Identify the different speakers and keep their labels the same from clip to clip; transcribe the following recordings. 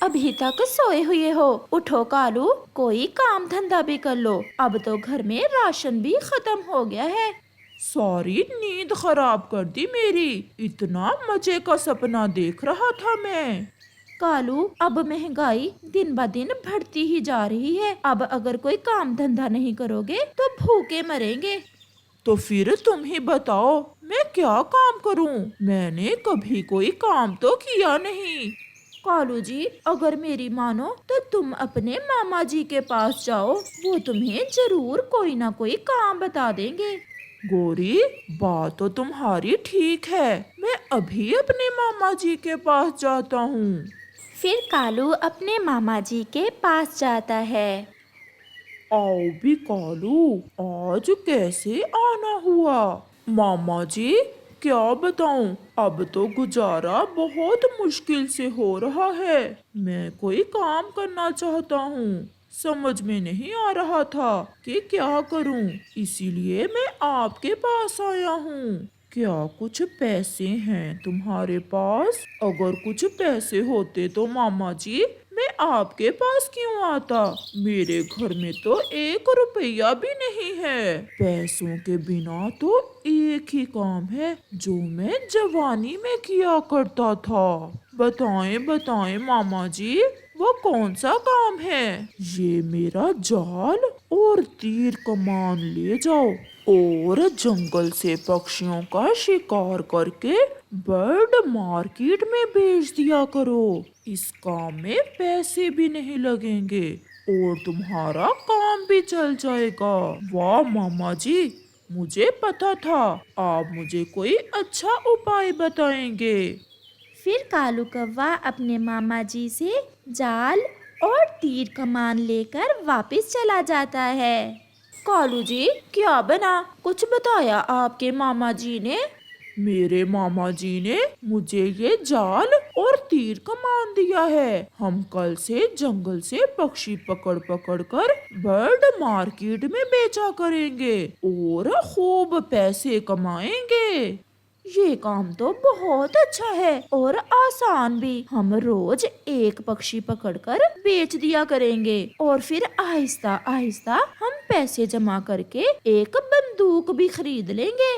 Speaker 1: अभी तक सोए हुए हो? उठो कालू, कोई काम धंधा भी कर लो। अब तो घर में राशन भी खत्म हो गया है।
Speaker 2: सारी नींद खराब कर दी मेरी। इतना मजे का सपना देख रहा था मैं।
Speaker 1: कालू, अब महंगाई दिन ब दिन बढ़ती ही जा रही है। अब अगर कोई काम धंधा नहीं करोगे तो भूखे मरेंगे।
Speaker 2: तो फिर तुम ही बताओ, मैं क्या काम करूं? मैंने कभी कोई काम तो किया नहीं।
Speaker 1: कालू जी, अगर मेरी मानो तो तुम अपने मामा जी के पास जाओ, वो तुम्हें जरूर कोई ना कोई काम बता देंगे।
Speaker 2: गौरी, बात तो तुम्हारी ठीक है। मैं अभी अपने मामा जी के पास जाता हूँ।
Speaker 1: फिर कालू अपने मामा जी के पास जाता है।
Speaker 2: आओ भी कालू, आज कैसे आना हुआ? मामा जी, क्या बताऊं, अब तो गुजारा बहुत मुश्किल से हो रहा है। मैं कोई काम करना चाहता हूँ, समझ में नहीं आ रहा था कि क्या करूं, इसीलिए मैं आपके पास आया हूँ। क्या कुछ पैसे हैं तुम्हारे पास? अगर कुछ पैसे होते तो मामा जी, मैं आपके पास क्यों आता? मेरे घर में तो 1 रुपया भी नहीं है। पैसों के बिना तो एक ही काम है जो मैं जवानी में किया करता था। बताएं बताएं मामा जी, वो कौन सा काम है? ये मेरा जाल और तीर कमान ले जाओ और जंगल से पक्षियों का शिकार करके बर्ड मार्केट में बेच दिया करो। इस काम में पैसे भी नहीं लगेंगे और तुम्हारा काम भी चल जाएगा। वाह मामा जी, मुझे पता था आप मुझे कोई अच्छा उपाय बताएंगे।
Speaker 1: फिर कालू कौवा अपने मामा जी से जाल और तीर कमान लेकर वापस चला जाता है। कालू जी, क्या बना? कुछ बताया आपके मामा जी ने?
Speaker 2: मेरे मामा जी ने मुझे ये जाल और तीर कमान दिया है। हम कल से जंगल से पक्षी पकड़ पकड़ कर बर्ड मार्केट में बेचा करेंगे और खूब पैसे कमाएंगे।
Speaker 1: ये काम तो बहुत अच्छा है और आसान भी। हम रोज एक पक्षी पकड़कर बेच दिया करेंगे और फिर आहिस्ता आहिस्ता हम पैसे जमा करके एक बंदूक भी खरीद लेंगे।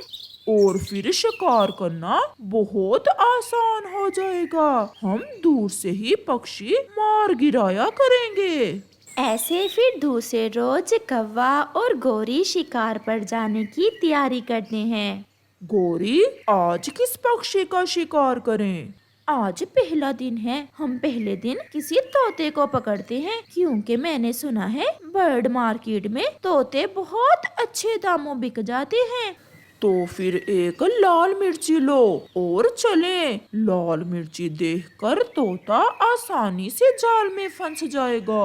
Speaker 2: और फिर शिकार करना बहुत आसान हो जाएगा। हम दूर से ही पक्षी मार गिराया करेंगे।
Speaker 1: ऐसे फिर दूसरे रोज कौवा और गोरी शिकार पर जाने की तैयारी करते हैं।
Speaker 2: गौरी, आज किस पक्षी का शिकार करें?
Speaker 1: आज पहला दिन है। हम पहले दिन किसी तोते को पकड़ते हैं, क्योंकि मैंने सुना है बर्ड मार्केट में तोते बहुत अच्छे दामों बिक जाते हैं।
Speaker 2: तो फिर एक लाल मिर्ची लो और चलें। लाल मिर्ची देखकर तोता आसानी से जाल में फंस जाएगा।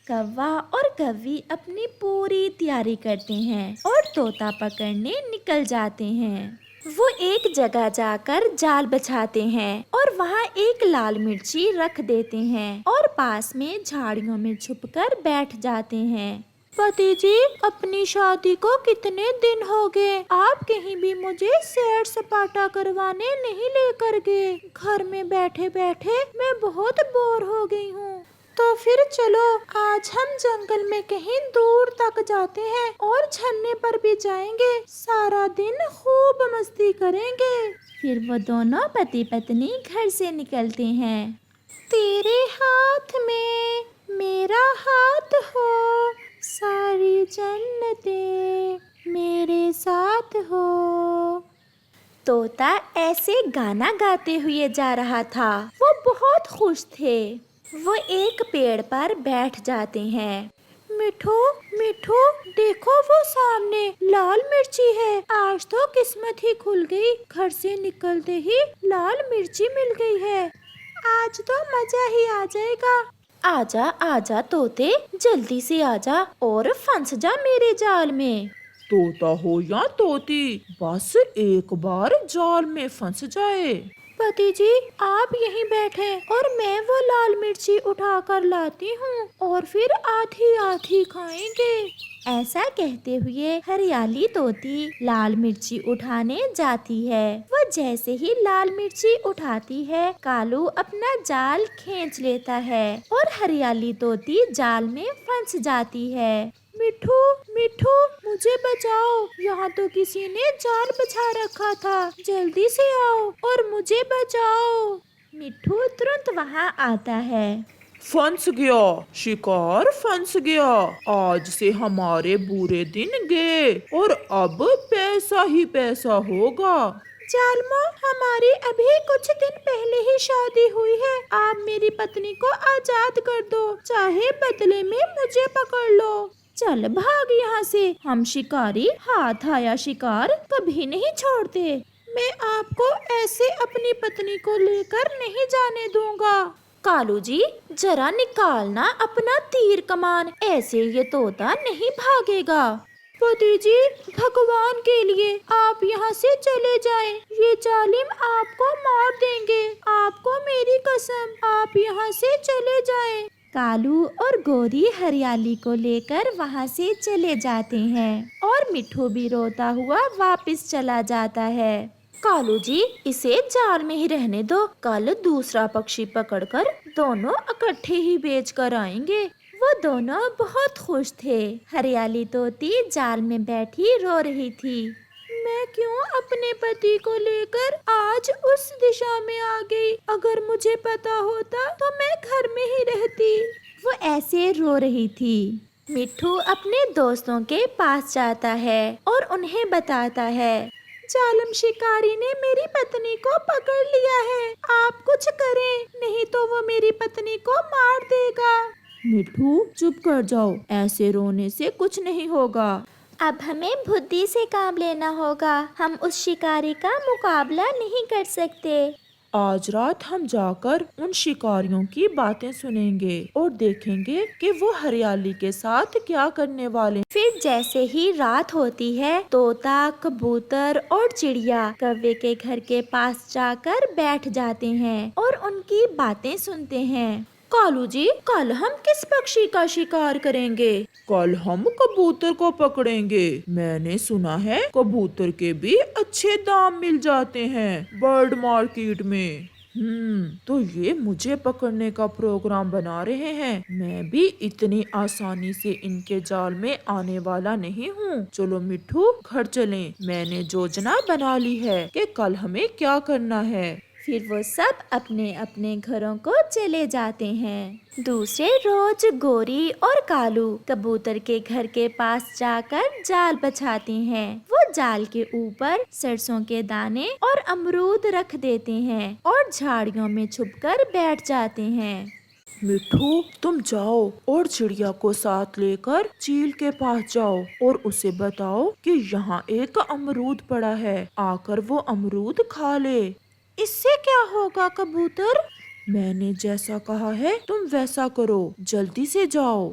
Speaker 1: कौवा और कौवी अपनी पूरी तैयारी करते हैं और तोता पकड़ने निकल जाते हैं। वो एक जगह जाकर जाल बिछाते हैं और वहाँ एक लाल मिर्ची रख देते हैं और पास में झाड़ियों में छुपकर बैठ जाते हैं। पति जी, अपनी शादी को कितने दिन हो गए, आप कहीं भी मुझे सैर सपाटा करवाने नहीं लेकर गए। घर में बैठे बैठे मैं बहुत बोर हो गई हूँ। तो फिर चलो, आज हम जंगल में कहीं दूर तक जाते हैं और झरने पर भी जाएंगे। सारा दिन खूब मस्ती करेंगे। फिर वो दोनों पति पत्नी घर से निकलते हैं। तेरे हाथ में मेरा हाथ हो, सारी जन्नतें मेरे साथ हो। तोता ऐसे गाना गाते हुए जा रहा था। वो बहुत खुश थे। वो एक पेड़ पर बैठ जाते हैं। मिठू, मिठू, देखो वो सामने लाल मिर्ची है। आज तो किस्मत ही खुल गई। घर से निकलते ही लाल मिर्ची मिल गई है। आज तो मजा ही आ जाएगा। आजा आजा तोते, जल्दी से आजा और फंस जा मेरे जाल में।
Speaker 2: तोता हो या तोती, बस एक बार जाल में फंस जाए।
Speaker 1: पति जी, आप यहीं बैठे और मैं वो लाल मिर्ची उठा कर लाती हूँ और फिर आधी आधी खाएंगे। ऐसा कहते हुए हरियाली तोती लाल मिर्ची उठाने जाती है। वो जैसे ही लाल मिर्ची उठाती है, कालू अपना जाल खींच लेता है और हरियाली तोती जाल में फंस जाती है। मिठू, मिठू, मुझे बचाओ, यहाँ तो किसी ने जाल बिछा रखा था, जल्दी से आओ और मुझे बचाओ। मिठू तुरंत वहाँ आता है।
Speaker 2: फंस गया, शिकार फंस गया। आज से हमारे बुरे दिन गए और अब पैसा ही पैसा होगा।
Speaker 1: जालमो, हमारी अभी कुछ दिन पहले ही शादी हुई है। आप मेरी पत्नी को आजाद कर दो, चाहे बदले में मुझे पकड़ लो। चल भाग यहाँ से, हम शिकारी हाथ आया शिकार कभी नहीं छोड़ते। मैं आपको ऐसे अपनी पत्नी को लेकर नहीं जाने दूंगा। कालू जी, जरा निकालना अपना तीर कमान, ऐसे ये तोता नहीं भागेगा। पति जी, भगवान के लिए आप यहाँ से चले जाएं, ये जालिम आपको मार देंगे। आपको मेरी कसम, आप यहाँ से चले जाएं। कालू और गोरी हरियाली को लेकर वहाँ से चले जाते हैं और मिठू भी रोता हुआ वापस चला जाता है। कालू जी, इसे जाल में ही रहने दो, कल दूसरा पक्षी पकड़कर दोनों इकट्ठे ही बेच कर आएंगे। वो दोनों बहुत खुश थे। हरियाली तोती जाल में बैठी रो रही थी। मैं क्यों अपने पति को लेकर आज उस दिशा में आ गई? अगर मुझे पता होता तो मैं घर में ही रहती। वो ऐसे रो रही थी। मिठू अपने दोस्तों के पास जाता है और उन्हें बताता है, जालिम शिकारी ने मेरी पत्नी को पकड़ लिया है। आप कुछ करें, नहीं तो वो मेरी पत्नी को मार देगा।
Speaker 2: मिठू, चुप कर जाओ, ऐसे रोने से कुछ नहीं होगा।
Speaker 1: अब हमें बुद्धि से काम लेना होगा, हम उस शिकारी का मुकाबला नहीं कर सकते।
Speaker 2: आज रात हम जाकर उन शिकारियों की बातें सुनेंगे और देखेंगे कि वो हरियाली के साथ क्या करने वाले।
Speaker 1: फिर जैसे ही रात होती है, तोता, कबूतर और चिड़िया कौवे के घर के पास जाकर बैठ जाते हैं और उनकी बातें सुनते हैं। कालू जी, कल हम किस पक्षी का शिकार करेंगे?
Speaker 2: कल हम कबूतर को पकड़ेंगे। मैंने सुना है कबूतर के भी अच्छे दाम मिल जाते हैं बर्ड मार्केट में। तो ये मुझे पकड़ने का प्रोग्राम बना रहे हैं। मैं भी इतनी आसानी से इनके जाल में आने वाला नहीं हूँ। चलो मिठू, घर चलें। मैंने योजना बना ली है कि कल हमें क्या करना है।
Speaker 1: फिर वो सब अपने अपने घरों को चले जाते हैं। दूसरे रोज गोरी और कालू कबूतर के घर के पास जाकर जाल बिछाते हैं। वो जाल के ऊपर सरसों के दाने और अमरूद रख देते हैं और झाड़ियों में छुपकर बैठ जाते हैं।
Speaker 2: मिठू, तुम जाओ और चिड़िया को साथ लेकर चील के पास जाओ और उसे बताओ कि यहाँ एक अमरूद पड़ा है, आकर वो अमरूद खा ले।
Speaker 1: इससे क्या होगा कबूतर?
Speaker 2: मैंने जैसा कहा है तुम वैसा करो, जल्दी से जाओ।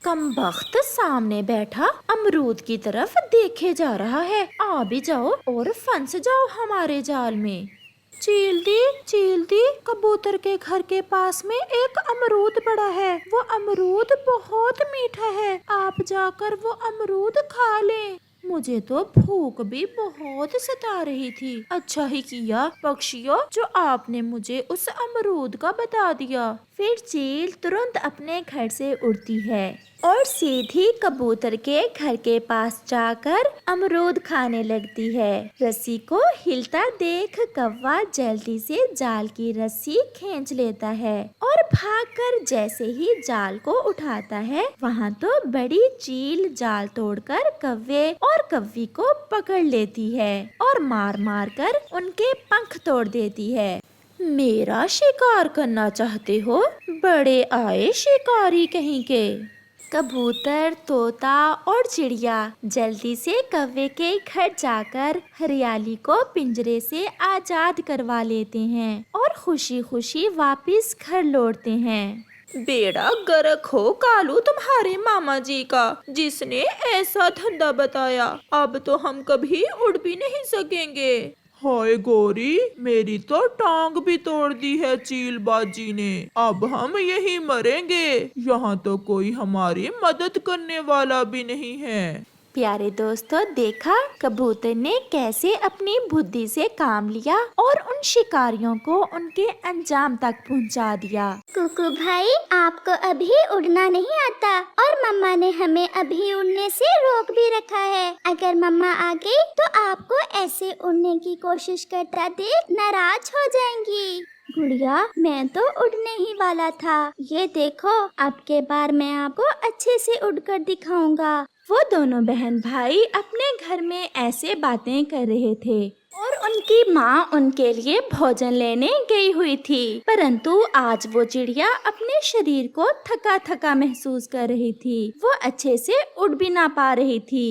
Speaker 1: कमबख्त सामने बैठा अमरूद की तरफ देखे जा रहा है। आ भी जाओ और फंस जाओ हमारे जाल में। चील दी, कबूतर के घर के पास में एक अमरूद पड़ा है। वो अमरूद बहुत मीठा है, आप जाकर वो अमरूद खा लें। मुझे तो भूख भी बहुत सता रही थी। अच्छा ही किया पक्षियों जो आपने मुझे उस अमरूद का बता दिया। फिर चील तुरंत अपने घर से उड़ती है और सीधी कबूतर के घर के पास जाकर अमरूद खाने लगती है। रस्सी को हिलता देख कौवा जल्दी से जाल की रस्सी खींच लेता है और भागकर जैसे ही जाल को उठाता है, वहाँ तो बड़ी चील जाल तोड़कर कौवे और कौवी को पकड़ लेती है और मार मार कर उनके पंख तोड़ देती है। मेरा शिकार करना चाहते हो? बड़े आए शिकारी कहीं के। कबूतर, तोता और चिड़िया जल्दी से कौवे के घर जाकर हरियाली को पिंजरे से आजाद करवा लेते हैं और खुशी खुशी वापस घर लौटते हैं।
Speaker 2: बेड़ा गर्क हो कालू तुम्हारे मामा जी का, जिसने ऐसा धंधा बताया। अब तो हम कभी उड़ भी नहीं सकेंगे। हाय गौरी, मेरी तो टांग भी तोड़ दी है चीलबाजी ने। अब हम यही मरेंगे, यहाँ तो कोई हमारी मदद करने वाला भी नहीं है।
Speaker 1: प्यारे दोस्तों, देखा कबूतर ने कैसे अपनी बुद्धि से काम लिया और उन शिकारियों को उनके अंजाम तक पहुंचा दिया।
Speaker 3: कुकू भाई, आपको अभी उड़ना नहीं आता और मम्मा ने हमें अभी उड़ने से रोक भी रखा है। अगर मम्मा आ गई तो आपको ऐसे उड़ने की कोशिश करता देख नाराज हो जाएंगी। गुड़िया, मैं तो उड़ने ही वाला था। ये देखो, अब के बार मैं आपको अच्छे से उड़कर दिखाऊंगा।
Speaker 1: वो दोनों बहन भाई अपने घर में ऐसे बातें कर रहे थे और उनकी माँ उनके लिए भोजन लेने गई हुई थी। परंतु आज वो चिड़िया अपने शरीर को थका थका महसूस कर रही थी। वो अच्छे से उड़ भी ना पा रही थी।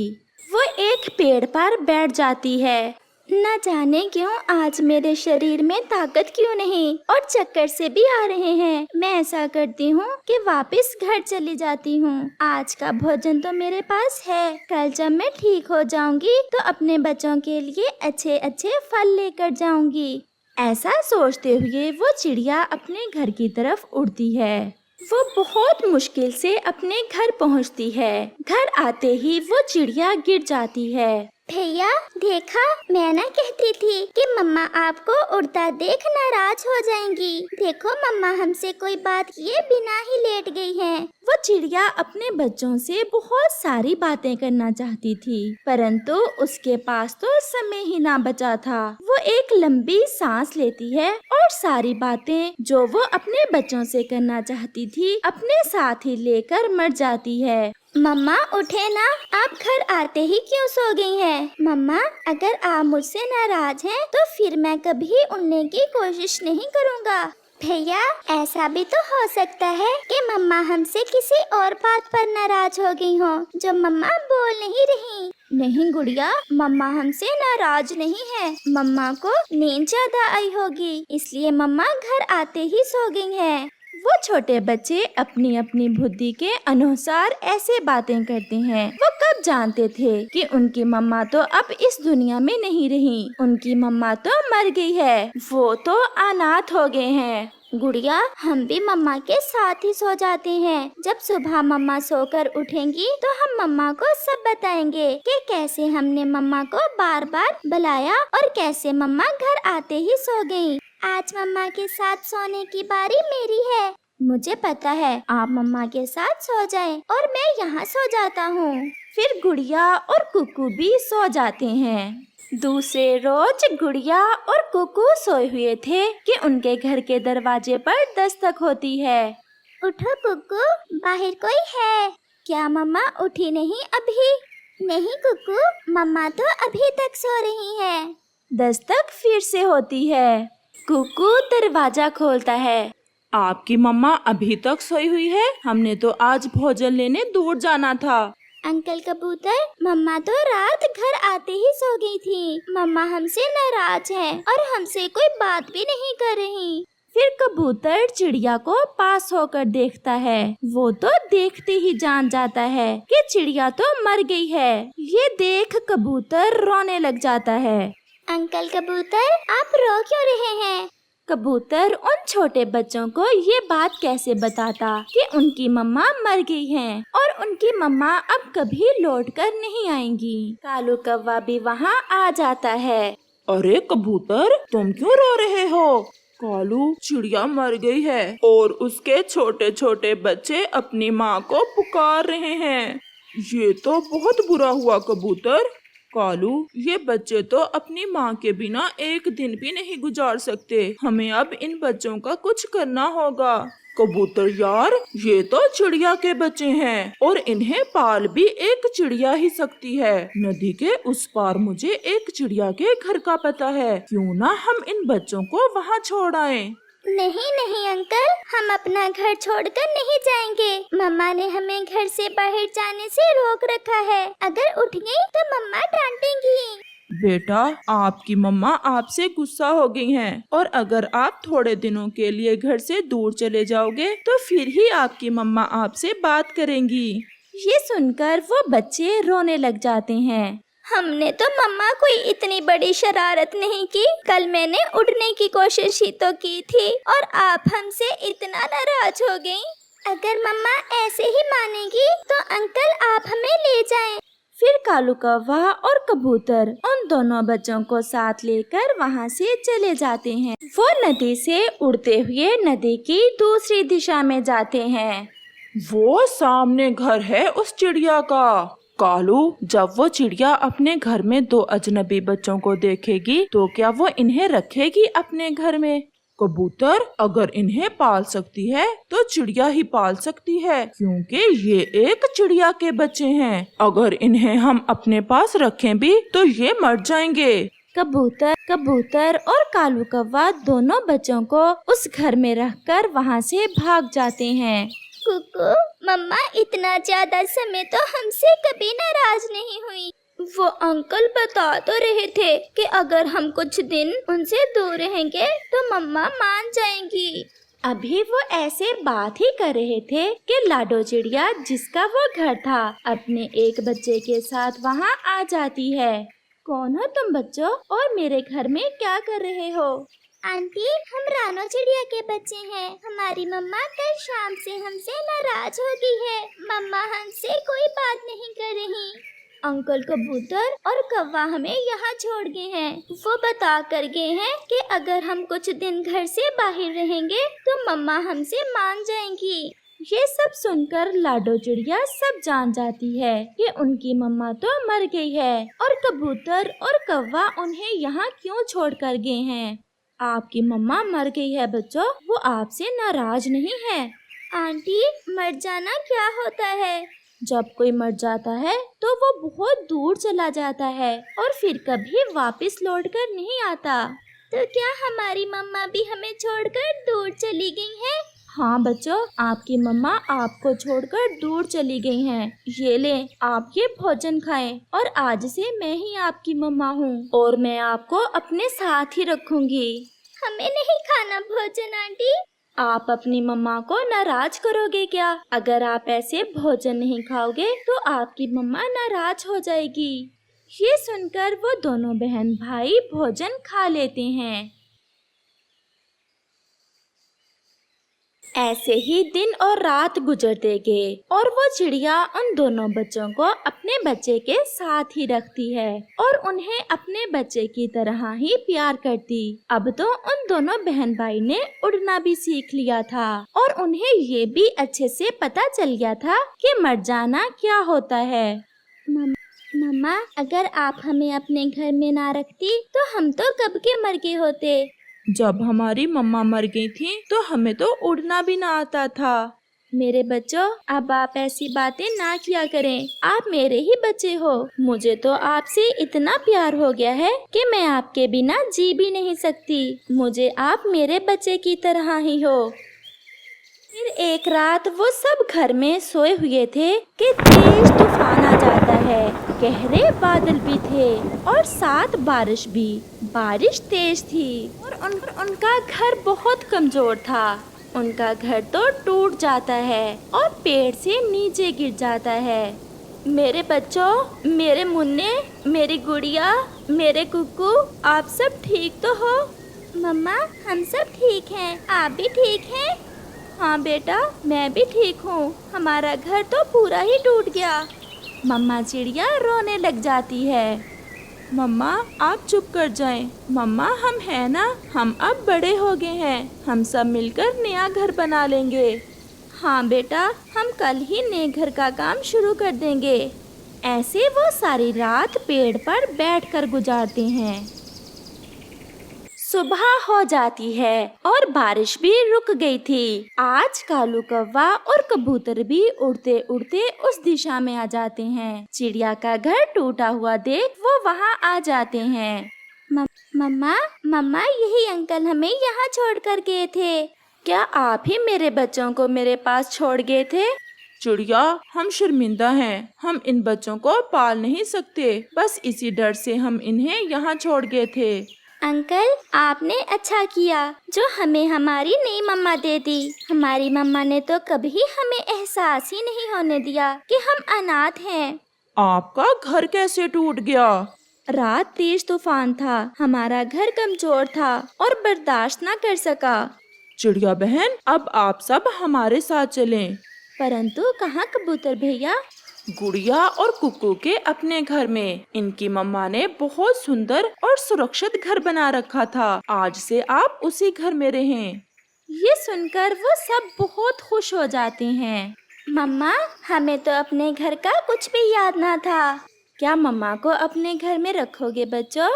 Speaker 1: वो एक पेड़ पर बैठ जाती है।
Speaker 3: न जाने क्यों आज मेरे शरीर में ताकत क्यों नहीं और चक्कर से भी आ रहे हैं। मैं ऐसा करती हूँ कि वापस घर चली जाती हूँ। आज का भोजन तो मेरे पास है। कल जब मैं ठीक हो जाऊंगी तो अपने बच्चों के लिए अच्छे अच्छे फल लेकर जाऊंगी।
Speaker 1: ऐसा सोचते हुए वो चिड़िया अपने घर की तरफ उड़ती है। वो बहुत मुश्किल से अपने घर पहुँचती है। घर आते ही वो चिड़िया गिर जाती है।
Speaker 3: भैया देखा, मैं ना कहती थी कि मम्मा आपको उड़ता देख नाराज हो जाएंगी। देखो, मम्मा हमसे कोई बात किए बिना ही लेट गई हैं।
Speaker 1: वो चिड़िया अपने बच्चों से बहुत सारी बातें करना चाहती थी, परंतु उसके पास तो समय ही ना बचा था। वो एक लंबी सांस लेती है और सारी बातें जो वो अपने बच्चों से करना चाहती थी अपने साथ ही लेकर मर जाती है।
Speaker 3: मम्मा उठे ना, आप घर आते ही क्यों सो गई हैं? मम्मा, अगर आप मुझसे नाराज हैं तो फिर मैं कभी उड़ने की कोशिश नहीं करूँगा। भैया, ऐसा भी तो हो सकता है कि मम्मा हमसे किसी और बात पर नाराज हो गई हो जो मम्मा बोल नहीं रही। नहीं गुड़िया, मम्मा हमसे नाराज नहीं है। मम्मा को नींद ज्यादा आई होगी, इसलिए मम्मा घर आते ही सो गई हैं।
Speaker 1: वो छोटे बच्चे अपनी अपनी बुद्धि के अनुसार ऐसे बातें करते हैं। वो कब जानते थे कि उनकी मम्मा तो अब इस दुनिया में नहीं रही। उनकी मम्मा तो मर गई है। वो तो अनाथ हो गए हैं।
Speaker 3: गुड़िया, हम भी मम्मा के साथ ही सो जाते हैं। जब सुबह मम्मा सोकर उठेंगी तो हम मम्मा को सब बताएंगे कि कैसे हमने मम्मा को बार बार बुलाया और कैसे मम्मा घर आते ही सो गयी। आज मम्मा के साथ सोने की बारी मेरी है। मुझे पता है, आप मम्मा के साथ सो जाएं और मैं यहाँ सो जाता हूँ।
Speaker 1: फिर गुड़िया और कुकू भी सो जाते हैं। दूसरे रोज गुड़िया और कुकू सोए हुए थे कि उनके घर के दरवाजे पर दस्तक होती है।
Speaker 3: उठो कुकू, बाहर कोई है क्या? मम्मा उठी नहीं अभी? नहीं कुकू, मम्मा तो अभी तक सो रही है।
Speaker 1: दस्तक फिर से होती है। कुकू दरवाजा खोलता है।
Speaker 2: आपकी मम्मा अभी तक सोई हुई है? हमने तो आज भोजन लेने दूर जाना था।
Speaker 3: अंकल कबूतर, मम्मा तो रात घर आते ही सो गई थी। मम्मा हमसे नाराज है और हमसे कोई बात भी नहीं कर रही।
Speaker 1: फिर कबूतर चिड़िया को पास होकर देखता है। वो तो देखते ही जान जाता है कि चिड़िया तो मर गई है। ये देख कबूतर रोने लग जाता है।
Speaker 3: अंकल कबूतर, आप रो क्यों रहे हैं?
Speaker 1: कबूतर उन छोटे बच्चों को ये बात कैसे बताता कि उनकी मम्मा मर गई हैं और उनकी मम्मा अब कभी लौट कर नहीं आएंगी। कालू कौवा भी वहाँ आ जाता है।
Speaker 2: अरे कबूतर, तुम क्यों रो रहे हो? कालू, चिड़िया मर गई है और उसके छोटे छोटे बच्चे अपनी माँ को पुकार रहे हैं। ये तो बहुत बुरा हुआ कबूतर। कालू, ये बच्चे तो अपनी माँ के बिना एक दिन भी नहीं गुजार सकते। हमें अब इन बच्चों का कुछ करना होगा। कबूतर यार, ये तो चिड़िया के बच्चे हैं और इन्हें पाल भी एक चिड़िया ही सकती है। नदी के उस पार मुझे एक चिड़िया के घर का पता है। क्यों ना हम इन बच्चों को वहाँ छोड़ आए?
Speaker 3: नहीं नहीं अंकल, हम अपना घर छोड़कर नहीं जाएंगे। मम्मा ने हमें घर से बाहर जाने से रोक रखा है। अगर उठ गई तो मम्मा डांटेंगी।
Speaker 2: बेटा, आपकी मम्मा आपसे गुस्सा हो गई हैं और अगर आप थोड़े दिनों के लिए घर से दूर चले जाओगे तो फिर ही आपकी मम्मा आपसे बात करेंगी।
Speaker 1: ये सुनकर वो बच्चे रोने लग जाते हैं।
Speaker 3: हमने तो मम्मा कोई इतनी बड़ी शरारत नहीं की। कल मैंने उड़ने की कोशिश ही तो की थी और आप हमसे इतना नाराज हो गई। अगर मम्मा ऐसे ही मानेगी तो अंकल आप हमें ले जाएं।
Speaker 1: फिर कालू कौवा और कबूतर उन दोनों बच्चों को साथ लेकर वहाँ से चले जाते हैं। वो नदी से उड़ते हुए नदी की दूसरी दिशा में जाते हैं।
Speaker 2: वो सामने घर है उस चिड़िया का। कालू, जब वो चिड़िया अपने घर में दो अजनबी बच्चों को देखेगी तो क्या वो इन्हें रखेगी अपने घर में? कबूतर, अगर इन्हें पाल सकती है तो चिड़िया ही पाल सकती है, क्योंकि ये एक चिड़िया के बच्चे हैं। अगर इन्हें हम अपने पास रखें भी तो ये मर जाएंगे।
Speaker 1: कबूतर और कालू कौवा दोनों बच्चों को उस घर में रखकर वहाँ से भाग जाते हैं।
Speaker 3: कुकू, मम्मा इतना ज्यादा समय तो हमसे कभी नाराज नहीं हुई। वो अंकल बता तो रहे थे कि अगर हम कुछ दिन उनसे दूर रहेंगे तो मम्मा मान जाएंगी।
Speaker 1: अभी वो ऐसे बात ही कर रहे थे कि लाडो चिड़िया, जिसका वो घर था, अपने एक बच्चे के साथ वहाँ आ जाती है। कौन हो तुम बच्चों और मेरे घर में क्या कर रहे हो?
Speaker 3: आंटी, हम रानो चिड़िया के बच्चे हैं। हमारी मम्मा कल शाम से हमसे नाराज हो गई है। मम्मा हमसे कोई बात नहीं कर रही। अंकल कबूतर और कौवा हमें यहाँ छोड़ गए हैं। वो बता कर गए हैं कि अगर हम कुछ दिन घर से बाहर रहेंगे तो मम्मा हमसे मान जाएंगी।
Speaker 1: ये सब सुनकर लाडो चिड़िया सब जान जाती है कि उनकी मम्मा तो मर गई है और कबूतर और कौवा उन्हें यहाँ क्यों छोड़ कर गए हैं। आपकी मम्मा मर गई है बच्चों, वो आपसे नाराज नहीं है।
Speaker 3: आंटी, मर जाना क्या होता है?
Speaker 1: जब कोई मर जाता है तो वो बहुत दूर चला जाता है और फिर कभी वापस लौटकर नहीं आता।
Speaker 3: तो क्या हमारी मम्मा भी हमें छोड़कर दूर चली गई है?
Speaker 1: हाँ बच्चों, आपकी मम्मा आपको छोड़कर दूर चली गई हैं। ये ले, आप ये भोजन खाएं और आज से मैं ही आपकी मम्मा हूँ और मैं आपको अपने साथ ही रखूंगी।
Speaker 3: हमें नहीं खाना भोजन आंटी।
Speaker 1: आप अपनी मम्मा को नाराज करोगे क्या? अगर आप ऐसे भोजन नहीं खाओगे तो आपकी मम्मा नाराज हो जाएगी। ये सुनकर वो दोनों बहन भाई भोजन खा लेते हैं। ऐसे ही दिन और रात गुजरते गए और वो चिड़िया उन दोनों बच्चों को अपने बच्चे के साथ ही रखती है और उन्हें अपने बच्चे की तरह ही प्यार करती। अब तो उन दोनों बहन भाई ने उड़ना भी सीख लिया था और उन्हें ये भी अच्छे से पता चल गया था कि मर जाना क्या होता है।
Speaker 3: मम्मा, अगर आप हमें अपने घर में ना रखती तो हम तो कब के मर गए होते।
Speaker 2: जब हमारी मम्मा मर गई थी तो हमें तो उड़ना भी ना आता था।
Speaker 1: मेरे बच्चों, अब आप ऐसी बातें ना किया करें। आप मेरे ही बच्चे हो। मुझे तो आपसे इतना प्यार हो गया है कि मैं आपके बिना जी भी नहीं सकती। मुझे आप मेरे बच्चे की तरह ही हो। फिर एक रात वो सब घर में सोए हुए थे कि तेज तूफान आ जाता है। गहरे बादल भी थे और साथ बारिश भी। बारिश तेज थी और उनका घर बहुत कमजोर था। उनका घर तो टूट जाता है और पेड़ से नीचे गिर जाता है। मेरे बच्चों, मेरे मुन्ने, मेरी गुड़िया, मेरे कुक्कू, आप सब ठीक तो हो?
Speaker 3: मम्मा, हम सब ठीक हैं। आप भी ठीक हैं?
Speaker 1: हाँ बेटा, मैं भी ठीक हूँ। हमारा घर तो पूरा ही टूट गया। मम्मा चिड़िया रोने लग जाती है।
Speaker 2: मम्मा, आप चुप कर जाएं। मम्मा, हम हैं ना, हम अब बड़े हो गए हैं। हम सब मिलकर नया घर बना लेंगे।
Speaker 1: हाँ बेटा, हम कल ही नए घर का काम शुरू कर देंगे। ऐसे वो सारी रात पेड़ पर बैठकर गुजारते हैं। सुबह हो जाती है और बारिश भी रुक गई थी। आज कालू कौवा और कबूतर भी उड़ते उड़ते उस दिशा में आ जाते हैं। चिड़िया का घर टूटा हुआ देख वो वहाँ आ जाते हैं।
Speaker 3: मम्मा, यही अंकल हमें यहाँ छोड़कर गए थे।
Speaker 1: क्या आप ही मेरे बच्चों को मेरे पास छोड़ गए थे?
Speaker 2: चिड़िया, हम शर्मिंदा हैं। हम इन बच्चों को पाल नहीं सकते। बस इसी डर से हम इन्हें यहाँ छोड़ गए थे।
Speaker 3: अंकल, आपने अच्छा किया जो हमें हमारी नई मम्मा दे दी। हमारी मम्मा ने तो कभी हमें एहसास ही नहीं होने दिया कि हम अनाथ हैं।
Speaker 2: आपका घर कैसे टूट गया?
Speaker 1: रात तेज तूफान था, हमारा घर कमजोर था और बर्दाश्त न कर सका।
Speaker 2: चिड़िया बहन, अब आप सब हमारे साथ चलें।
Speaker 1: परंतु कहाँ कबूतर भैया?
Speaker 2: गुड़िया और कुकू के अपने घर में। इनकी मम्मा ने बहुत सुंदर और सुरक्षित घर बना रखा था। आज से आप उसी घर में रहें।
Speaker 1: ये सुनकर वो सब बहुत खुश हो जाते हैं।
Speaker 3: मम्मा, हमें तो अपने घर का कुछ भी याद ना था।
Speaker 1: क्या मम्मा को अपने घर में रखोगे बच्चों?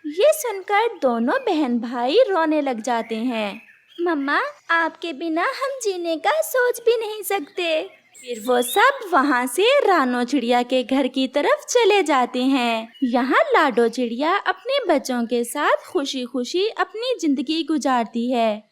Speaker 1: ये सुनकर दोनों बहन भाई रोने लग जाते हैं।
Speaker 3: मम्मा, आपके बिना हम जीने का सोच भी नहीं सकते।
Speaker 1: फिर वो सब वहाँ से रानो चिड़िया के घर की तरफ चले जाते हैं। यहाँ लाडो चिड़िया अपने बच्चों के साथ खुशी खुशी अपनी जिंदगी गुजारती है।